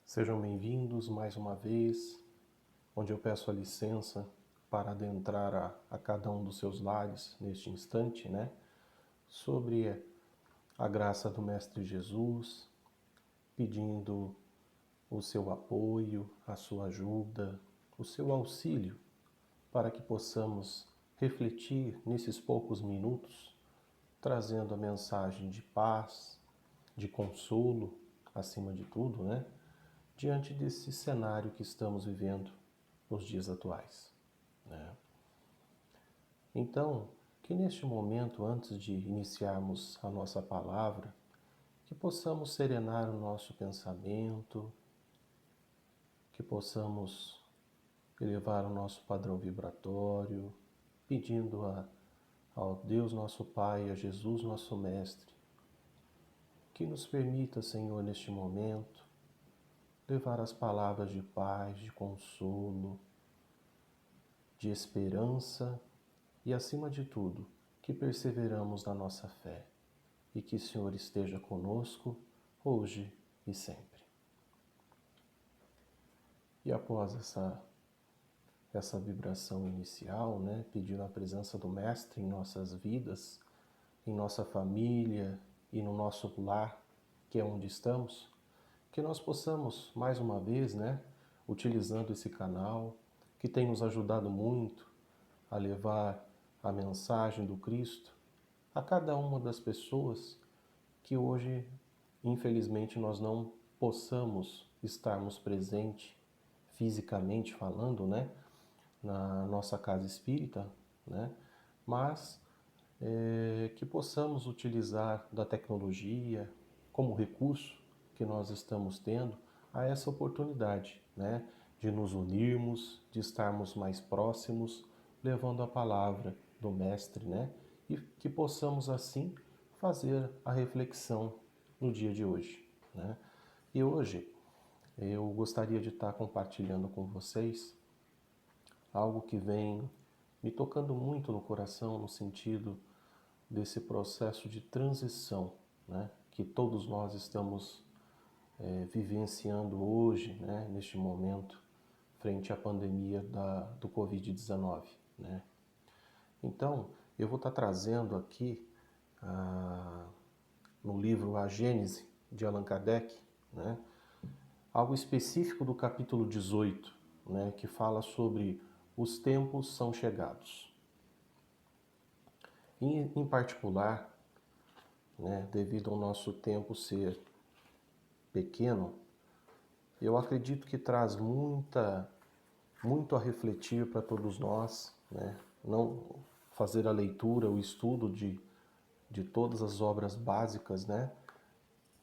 Sejam bem-vindos mais uma vez, onde eu peço a licença para adentrar a cada um dos seus lares neste instante, sobre a graça do Mestre Jesus, pedindo o seu apoio, a sua ajuda, o seu auxílio, para que possamos refletir nesses poucos minutos, trazendo a mensagem de paz, de consolo, acima de tudo, diante desse cenário que estamos vivendo nos dias atuais. Então, que neste momento, antes de iniciarmos a nossa palavra, que possamos serenar o nosso pensamento, que possamos elevar o nosso padrão vibratório, pedindo ao Deus nosso Pai, a Jesus nosso Mestre, que nos permita, Senhor, neste momento, levar as palavras de paz, de consolo, de esperança e, acima de tudo, que perseveramos na nossa fé e que o Senhor esteja conosco hoje e sempre. E após essa vibração inicial, pedindo a presença do Mestre em nossas vidas, em nossa família e no nosso lar, que é onde estamos, que nós possamos, mais uma vez, utilizando esse canal, que tem nos ajudado muito a levar a mensagem do Cristo a cada uma das pessoas que hoje, infelizmente, nós não possamos estarmos presentes fisicamente falando, na nossa casa espírita, mas que possamos utilizar da tecnologia como recurso que nós estamos tendo a essa oportunidade, de nos unirmos, de estarmos mais próximos, levando a palavra do Mestre, e que possamos assim fazer a reflexão no dia de hoje, E hoje eu gostaria de estar compartilhando com vocês algo que vem me tocando muito no coração no sentido desse processo de transição, que todos nós estamos vivenciando hoje, neste momento, frente à pandemia do Covid-19. Então, eu vou estar trazendo aqui, no livro A Gênese, de Allan Kardec, algo específico do capítulo 18, que fala sobre os tempos são chegados. Em particular, devido ao nosso tempo ser pequeno, eu acredito que traz muito a refletir para todos nós, não fazer a leitura, o estudo de todas as obras básicas,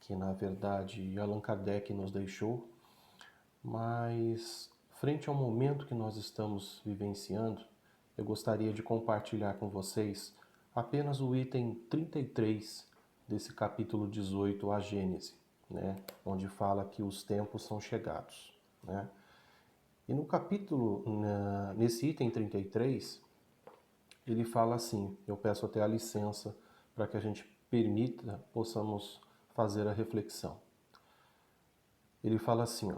que na verdade Allan Kardec nos deixou, mas frente ao momento que nós estamos vivenciando, eu gostaria de compartilhar com vocês apenas o item 33 desse capítulo 18, a Gênese, onde fala que os tempos são chegados. E no capítulo, nesse item 33, ele fala assim, eu peço até a licença para que a gente possamos fazer a reflexão. Ele fala assim,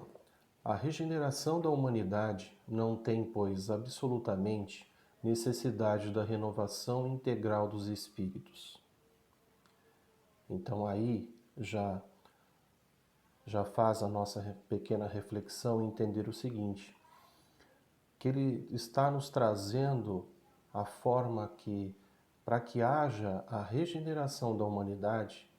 a regeneração da humanidade não tem, pois, absolutamente necessidade da renovação integral dos espíritos. Então aí já faz a nossa pequena reflexão entender o seguinte, que ele está nos trazendo a forma que, para que haja a regeneração da humanidade,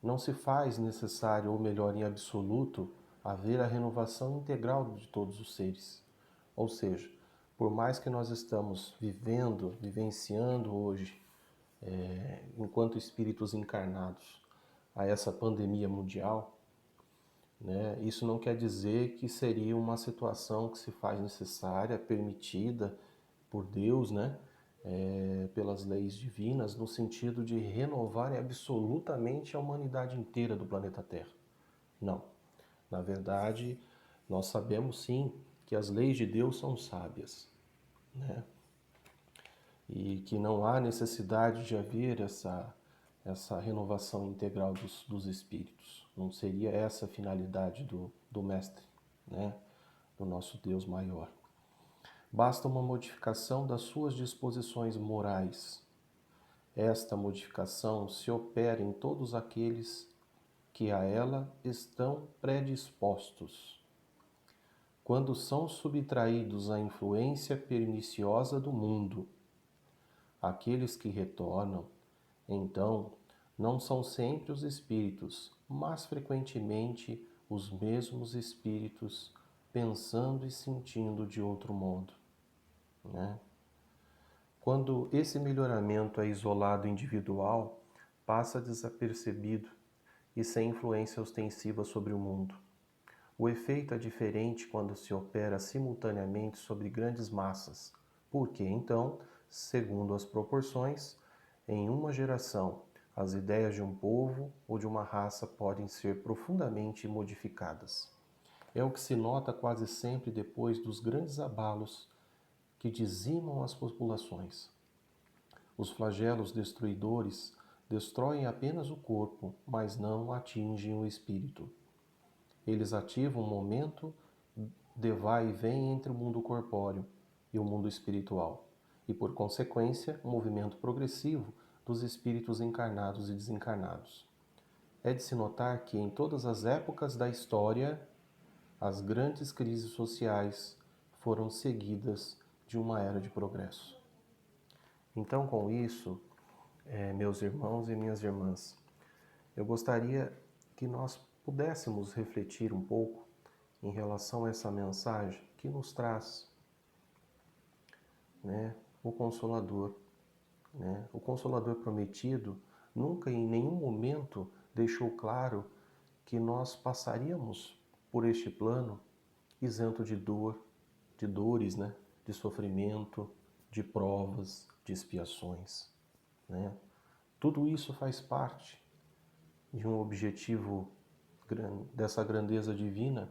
não se faz necessário, ou melhor, em absoluto, haver a renovação integral de todos os seres. Ou seja, por mais que nós estamos vivenciando hoje, enquanto espíritos encarnados, a essa pandemia mundial, isso não quer dizer que seria uma situação que se faz necessária, permitida por Deus, pelas leis divinas, no sentido de renovar absolutamente a humanidade inteira do planeta Terra. Não. Na verdade, nós sabemos sim que as leis de Deus são sábias, e que não há necessidade de haver essa renovação integral dos espíritos. Não seria essa a finalidade do Mestre, né? Do nosso Deus maior. Basta uma modificação das suas disposições morais. Esta modificação se opera em todos aqueles que a ela estão predispostos. Quando são subtraídos à influência perniciosa do mundo, aqueles que retornam, então, não são sempre os espíritos, mas frequentemente os mesmos espíritos pensando e sentindo de outro modo, né? Quando esse melhoramento é isolado individual, passa desapercebido e sem influência ostensiva sobre o mundo. O efeito é diferente quando se opera simultaneamente sobre grandes massas, porque então, segundo as proporções, em uma geração, as ideias de um povo ou de uma raça podem ser profundamente modificadas. É o que se nota quase sempre depois dos grandes abalos que dizimam as populações. Os flagelos destruidores destroem apenas o corpo, mas não atingem o espírito. Eles ativam um momento de vai e vem entre o mundo corpóreo e o mundo espiritual, e por consequência, um movimento progressivo dos espíritos encarnados e desencarnados. É de se notar que em todas as épocas da história, as grandes crises sociais foram seguidas de uma era de progresso. Então, com isso, meus irmãos e minhas irmãs, eu gostaria que nós pudéssemos refletir um pouco em relação a essa mensagem que nos traz, né, o Consolador. Né? O Consolador prometido nunca em nenhum momento deixou claro que nós passaríamos por este plano isento de dor, de dores, né? De sofrimento, de provas, de expiações. Né? Tudo isso faz parte de um objetivo dessa grandeza divina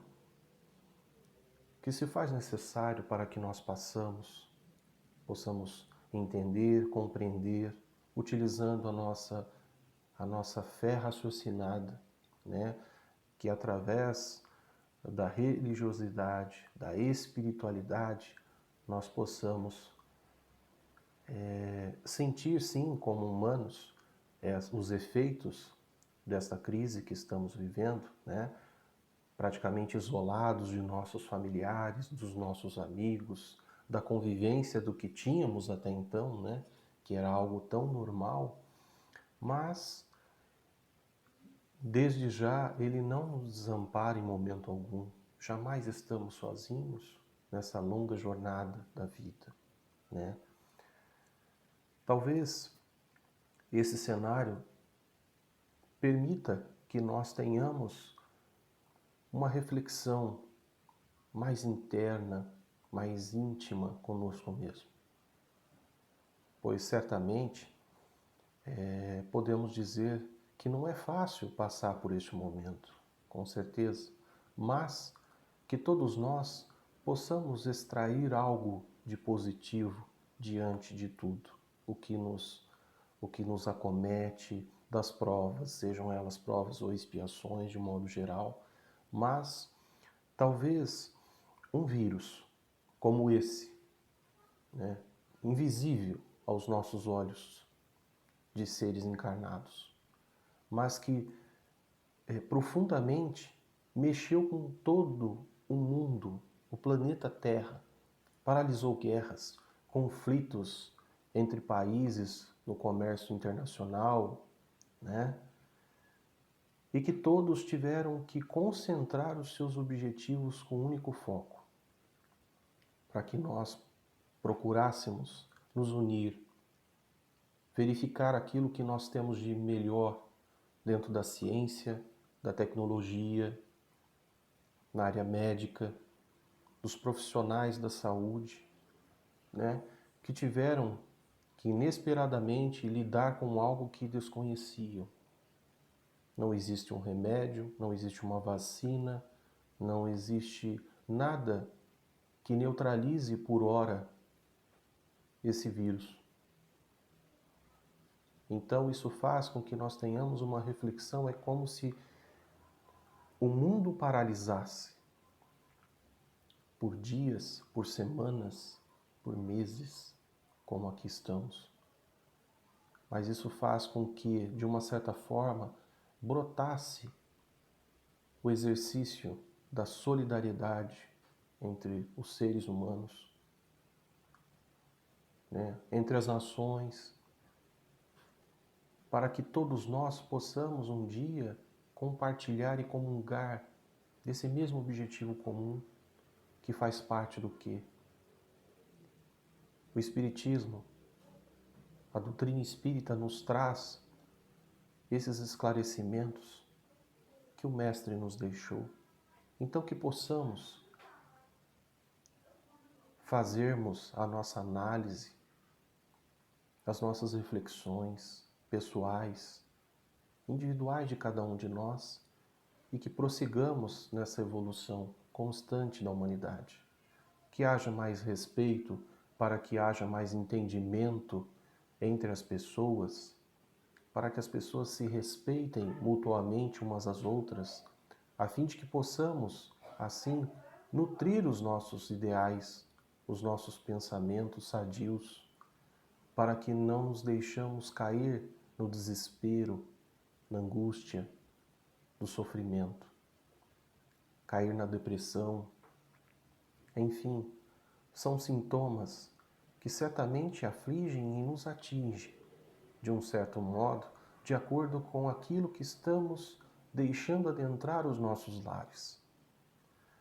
que se faz necessário para que nós possamos entender, compreender, utilizando a nossa fé raciocinada, né? Que através da religiosidade, da espiritualidade, nós possamos sentir sim, como humanos, os efeitos desta crise que estamos vivendo, né? Praticamente isolados de nossos familiares, dos nossos amigos, da convivência do que tínhamos até então, né? Que era algo tão normal, mas desde já Ele não nos desampara em momento algum. Jamais estamos sozinhos nessa longa jornada da vida, né? Talvez esse cenário permita que nós tenhamos uma reflexão mais interna, mais íntima conosco mesmo. Pois certamente podemos dizer que não é fácil passar por este momento, com certeza, mas que todos nós possamos extrair algo de positivo diante de tudo, o que nos acomete das provas, sejam elas provas ou expiações de modo geral, mas talvez um vírus como esse, né, invisível aos nossos olhos de seres encarnados, mas que profundamente mexeu com todo o mundo, o planeta Terra, paralisou guerras, conflitos entre países no comércio internacional, né? E que todos tiveram que concentrar os seus objetivos com um único foco, para que nós procurássemos nos unir, verificar aquilo que nós temos de melhor dentro da ciência, da tecnologia, na área médica, dos profissionais da saúde, né, que tiveram que inesperadamente lidar com algo que desconheciam. Não existe um remédio, não existe uma vacina, não existe nada que neutralize por hora esse vírus. Então isso faz com que nós tenhamos uma reflexão, é como se o mundo paralisasse por dias, por semanas, por meses, como aqui estamos. Mas isso faz com que, de uma certa forma, brotasse o exercício da solidariedade entre os seres humanos, né? Entre as nações, para que todos nós possamos um dia compartilhar e comungar desse mesmo objetivo comum, que faz parte do quê? O Espiritismo, a doutrina espírita nos traz esses esclarecimentos que o Mestre nos deixou. Então que possamos fazermos a nossa análise, as nossas reflexões pessoais, individuais de cada um de nós, e que prossigamos nessa evolução constante da humanidade. Que haja mais respeito, para que haja mais entendimento entre as pessoas, para que as pessoas se respeitem mutuamente umas às outras, a fim de que possamos, assim, nutrir os nossos ideais, os nossos pensamentos sadios, para que não nos deixamos cair no desespero, na angústia, do sofrimento, cair na depressão. Enfim, são sintomas que certamente afligem e nos atingem, de um certo modo, de acordo com aquilo que estamos deixando adentrar os nossos lares.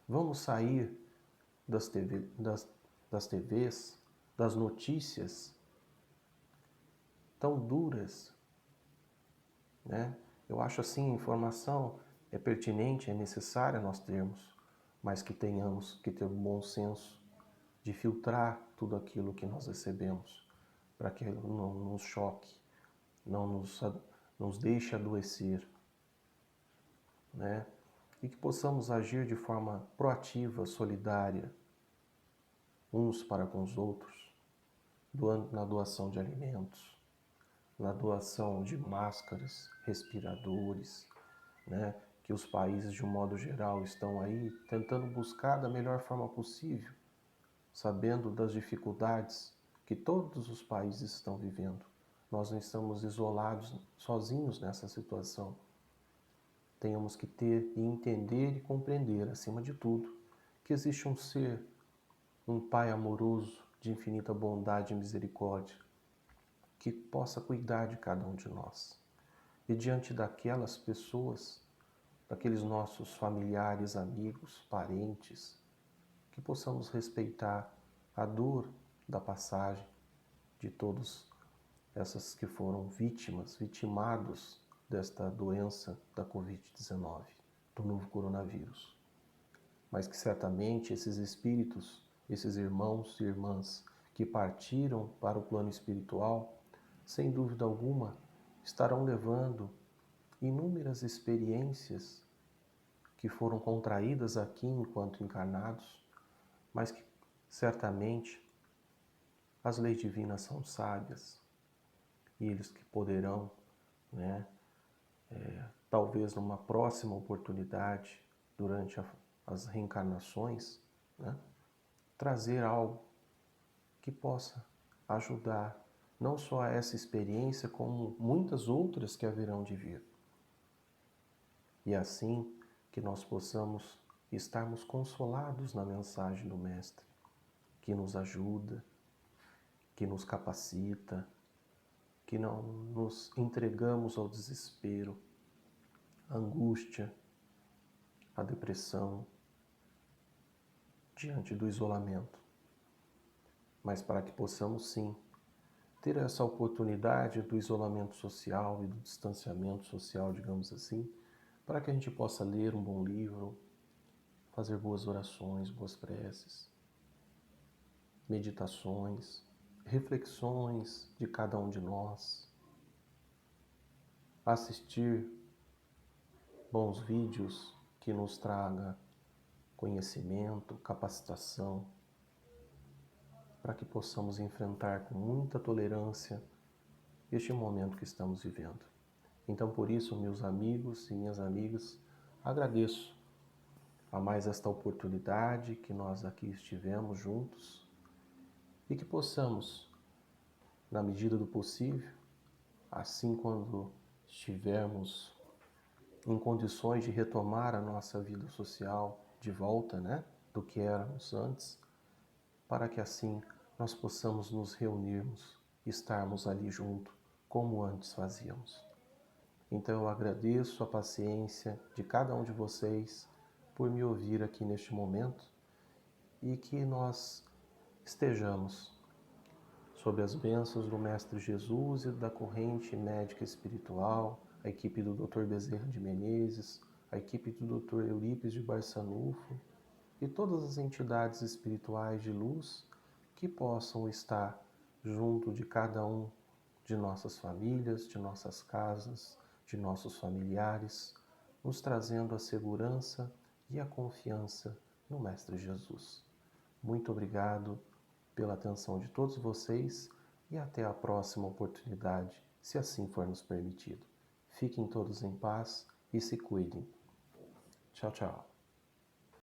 Vamos sair das TVs, das notícias tão duras, né? Eu acho assim, a informação é pertinente, é necessária nós termos, mas que tenhamos que ter o bom senso de filtrar tudo aquilo que nós recebemos, para que não nos choque, não nos deixe adoecer, né? E que possamos agir de forma proativa, solidária, uns para com os outros, na doação de alimentos, na doação de máscaras, respiradores, né? Que os países, de um modo geral, estão aí tentando buscar da melhor forma possível, sabendo das dificuldades que todos os países estão vivendo. Nós não estamos isolados, sozinhos nessa situação. Tenhamos que ter e entender e compreender, acima de tudo, que existe um ser, um Pai amoroso, de infinita bondade e misericórdia, que possa cuidar de cada um de nós. E diante daquelas pessoas, daqueles nossos familiares, amigos, parentes, que possamos respeitar a dor da passagem de todos essas que foram vitimados desta doença da Covid-19, do novo coronavírus. Mas que certamente esses espíritos, esses irmãos e irmãs que partiram para o plano espiritual, sem dúvida alguma, estarão levando inúmeras experiências que foram contraídas aqui enquanto encarnados, mas que certamente as leis divinas são sábias e eles que poderão, né, talvez numa próxima oportunidade, durante as reencarnações, né, trazer algo que possa ajudar não só a essa experiência, como muitas outras que haverão de vir. E assim que nós possamos estarmos consolados na mensagem do Mestre, que nos ajuda, que nos capacita, que não nos entregamos ao desespero, à angústia, à depressão, diante do isolamento. Mas para que possamos sim ter essa oportunidade do isolamento social e do distanciamento social, digamos assim, para que a gente possa ler um bom livro, fazer boas orações, boas preces, meditações, reflexões de cada um de nós, assistir bons vídeos que nos traga conhecimento, capacitação, para que possamos enfrentar com muita tolerância este momento que estamos vivendo. Então, por isso, meus amigos e minhas amigas, agradeço a mais esta oportunidade que nós aqui estivemos juntos e que possamos, na medida do possível, assim quando estivermos em condições de retomar a nossa vida social de volta, do que éramos antes, para que assim nós possamos nos reunirmos e estarmos ali junto, como antes fazíamos. Então eu agradeço a paciência de cada um de vocês por me ouvir aqui neste momento e que nós estejamos sob as bênçãos do Mestre Jesus e da corrente médica espiritual, a equipe do Dr. Bezerra de Menezes, a equipe do Dr. Eurípides de Barçanufo e todas as entidades espirituais de luz que possam estar junto de cada um de nossas famílias, de nossas casas, de nossos familiares, nos trazendo a segurança e a confiança no Mestre Jesus. Muito obrigado pela atenção de todos vocês e até a próxima oportunidade, se assim for nos permitido. Fiquem todos em paz e se cuidem. Tchau, tchau.